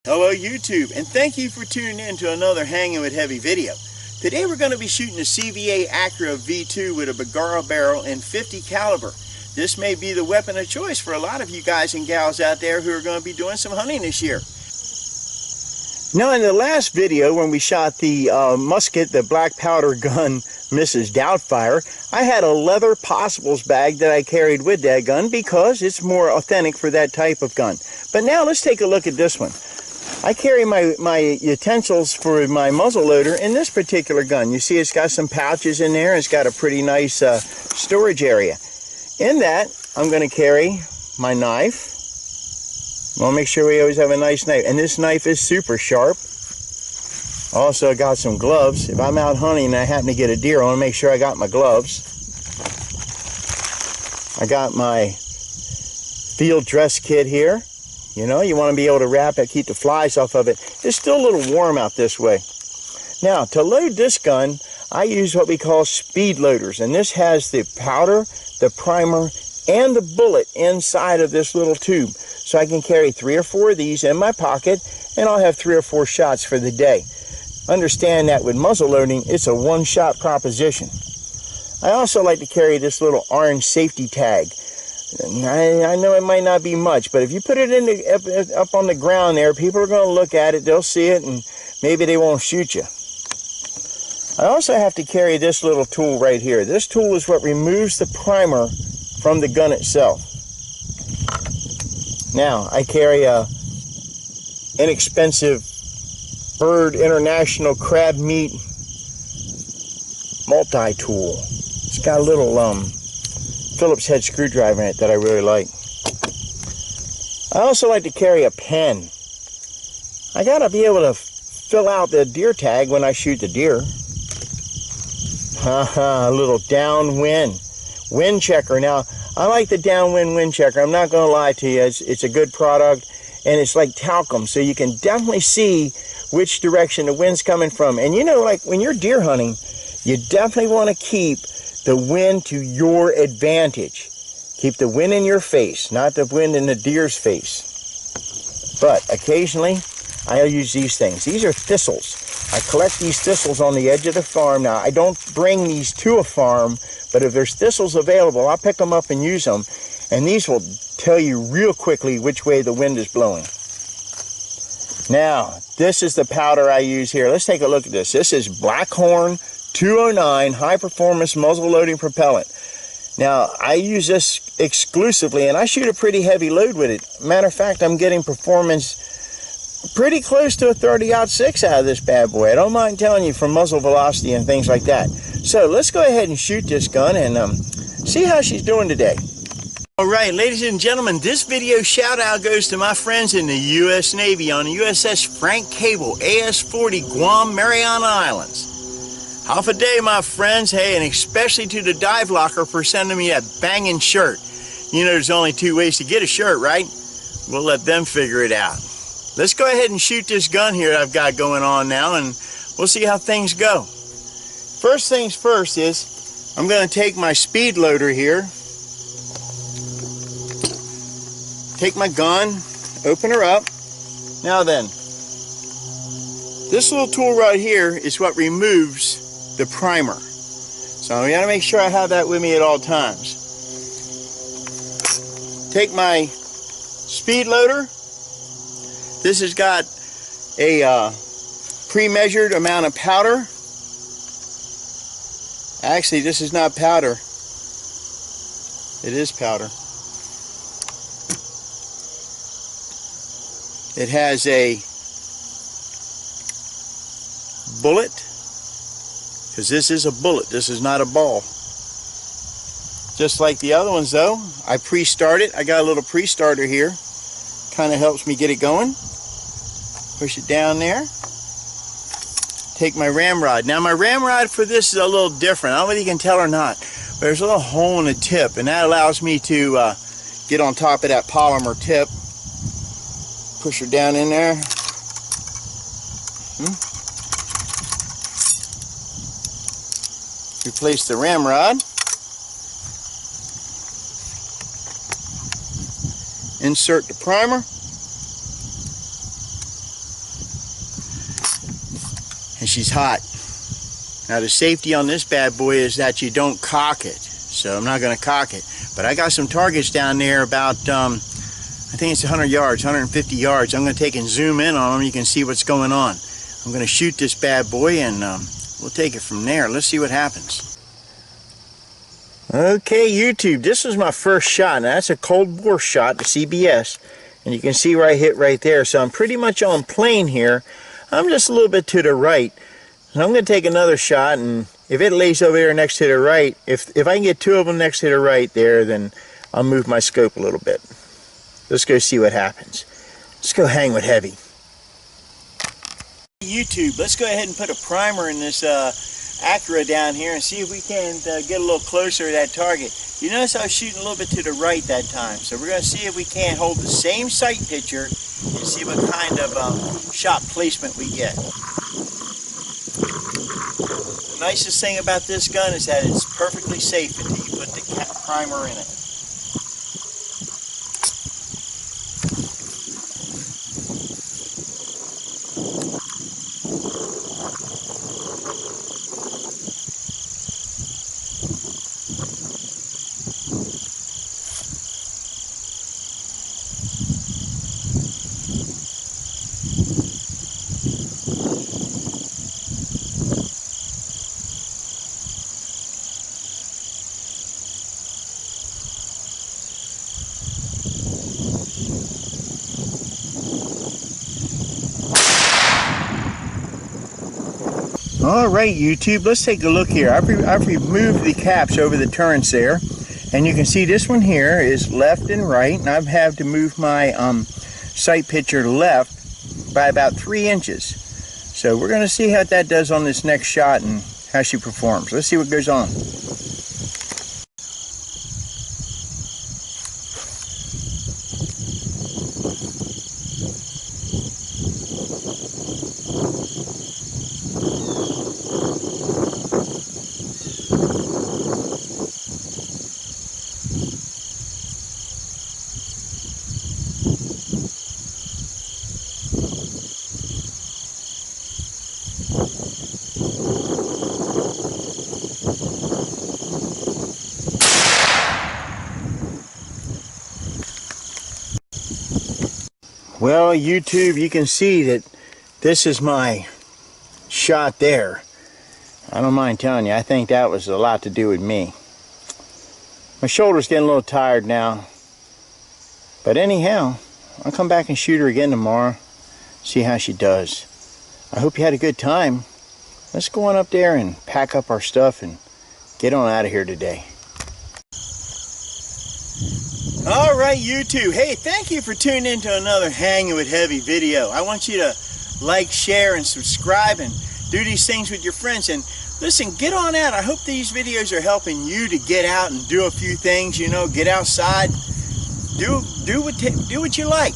Hello YouTube, and thank you for tuning in to another Hanging with Heavy video. Today we're going to be shooting a CVA Acura V2 with a Bergara barrel and 50 caliber. This may be the weapon of choice for a lot of you guys and gals out there who are going to be doing some hunting this year. Now in the last video when we shot the musket, the black powder gun Mrs. Doubtfire, I had a leather possibles bag that I carried with that gun because it's more authentic for that type of gun. But now let's take a look at this one. I carry my utensils for my muzzle loader in this particular gun. You see it's got some pouches in there. It's got a pretty nice storage area. In that, I'm going to carry my knife. I want to make sure we always have a nice knife. And this knife is super sharp. Also, I got some gloves. If I'm out hunting and I happen to get a deer, I want to make sure I got my gloves. I got my field dress kit here. You know, you want to be able to wrap it, keep the flies off of it. It's still a little warm out this way. Now, to load this gun, I use what we call speed loaders. And this has the powder, the primer, and the bullet inside of this little tube. So I can carry 3 or 4 of these in my pocket, and I'll have 3 or 4 shots for the day. Understand that with muzzle loading, it's a one-shot proposition. I also like to carry this little orange safety tag. I know it might not be much, but if you put it in up on the ground there, people are going to look at it, they'll see it, and maybe they won't shoot you. I also have to carry this little tool right here. This tool is what removes the primer from the gun itself. Now, I carry a inexpensive Bird International crab meat multi-tool. It's got a little Phillips head screwdriver in it that I really like. I also like to carry a pen. I gotta be able to fill out the deer tag when I shoot the deer. A little downwind wind checker. Now, I like the downwind wind checker. I'm not gonna lie to you. It's a good product, and it's like talcum, so you can definitely see which direction the wind's coming from. And you know, like when you're deer hunting, you definitely want to keep the wind to your advantage. Keep the wind in your face, not the wind in the deer's face. But occasionally, I'll use these things. These are thistles. I collect these thistles on the edge of the farm. Now, I don't bring these to a farm, but if there's thistles available, I'll pick them up and use them. And these will tell you real quickly which way the wind is blowing. Now, this is the powder I use here. Let's take a look at this. This is Blackhorn 209 high performance muzzle loading propellant. Now, I use this exclusively, and I shoot a pretty heavy load with it. Matter of fact, I'm getting performance pretty close to a 30-06 out of this bad boy. I don't mind telling you, from muzzle velocity and things like that. So let's go ahead and shoot this gun and see how she's doing today. Alright, ladies and gentlemen, this video shout out goes to my friends in the U.S. Navy on the USS Frank Cable, AS-40 Guam, Mariana Islands. Half a day, my friends. Hey, and especially to the dive locker for sending me that banging shirt. You know there's only 2 ways to get a shirt, right? We'll let them figure it out. Let's go ahead and shoot this gun here I've got going on now, and we'll see how things go. First things first is, I'm going to take my speed loader here, take my gun, open her up. Now then, this little tool right here is what removes the primer. So I gotta make sure I have that with me at all times. Take my speed loader. This has got a pre-measured amount of powder. Actually, this is not powder. It is powder. It has a bullet, because this is a bullet, this is not a ball. Just like the other ones though, I pre-start it. I got a little pre-starter here, kind of helps me get it going. Push it down there. Take my ramrod. Now my ramrod for this is a little different. I don't know if you can tell or not, but there's a little hole in the tip, and that allows me to get on top of that polymer tip. Push her down in there. Replace the ramrod. Insert the primer. she's hot. Now the safety on this bad boy is that you don't cock it. So I'm not going to cock it. But I got some targets down there about, I think it's 100 yards, 150 yards. I'm going to take and zoom in on them. You can see what's going on. I'm going to shoot this bad boy and we'll take it from there. Let's see what happens. Okay, YouTube, this was my first shot. Now that's a cold bore shot, the CBS. And you can see where I hit right there. So I'm pretty much on plane here. I'm just a little bit to the right. And I'm going to take another shot, and if it lays over there next to the right, if I can get two of them next to the right there, then I'll move my scope a little bit. Let's go see what happens. Let's go hang with heavy. YouTube, let's go ahead and put a primer in this Acura down here and see if we can get a little closer to that target. You notice I was shooting a little bit to the right that time, so we're going to see if we can't hold the same sight picture and see what kind of shot placement we get. The nicest thing about this gun is that it's perfectly safe until you put the primer in it. Alright YouTube, let's take a look here. I've removed the caps over the turrets there, and you can see this one here is left and right, and I have to move my sight picture left by about 3 inches. So we're going to see how that does on this next shot and how she performs. Let's see what goes on. Well, YouTube, you can see that this is my shot there. I don't mind telling you, I think that was a lot to do with me. My shoulder's getting a little tired now. But anyhow, I'll come back and shoot her again tomorrow, see how she does. I hope you had a good time. Let's go on up there and pack up our stuff and get on out of here today. Alright YouTube, hey, thank you for tuning in to another Hanging with Heavy video. I want you to like, share, and subscribe and do these things with your friends. And listen, get on out. I hope these videos are helping you to get out and do a few things, you know, get outside. Do what you like.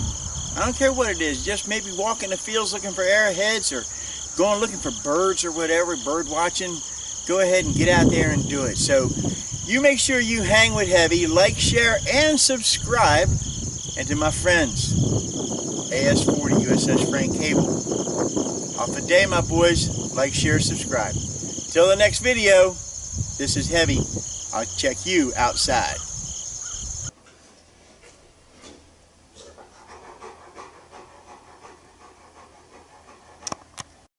I don't care what it is. Just maybe walk in the fields looking for arrowheads or going looking for birds or whatever, bird watching. Go ahead and get out there and do it. So you make sure you hang with heavy, like, share, and subscribe. And to my friends, AS40 USS Frank Cable, off a day, my boys. Like, share, subscribe. Till the next video, this is Heavy. I'll check you outside.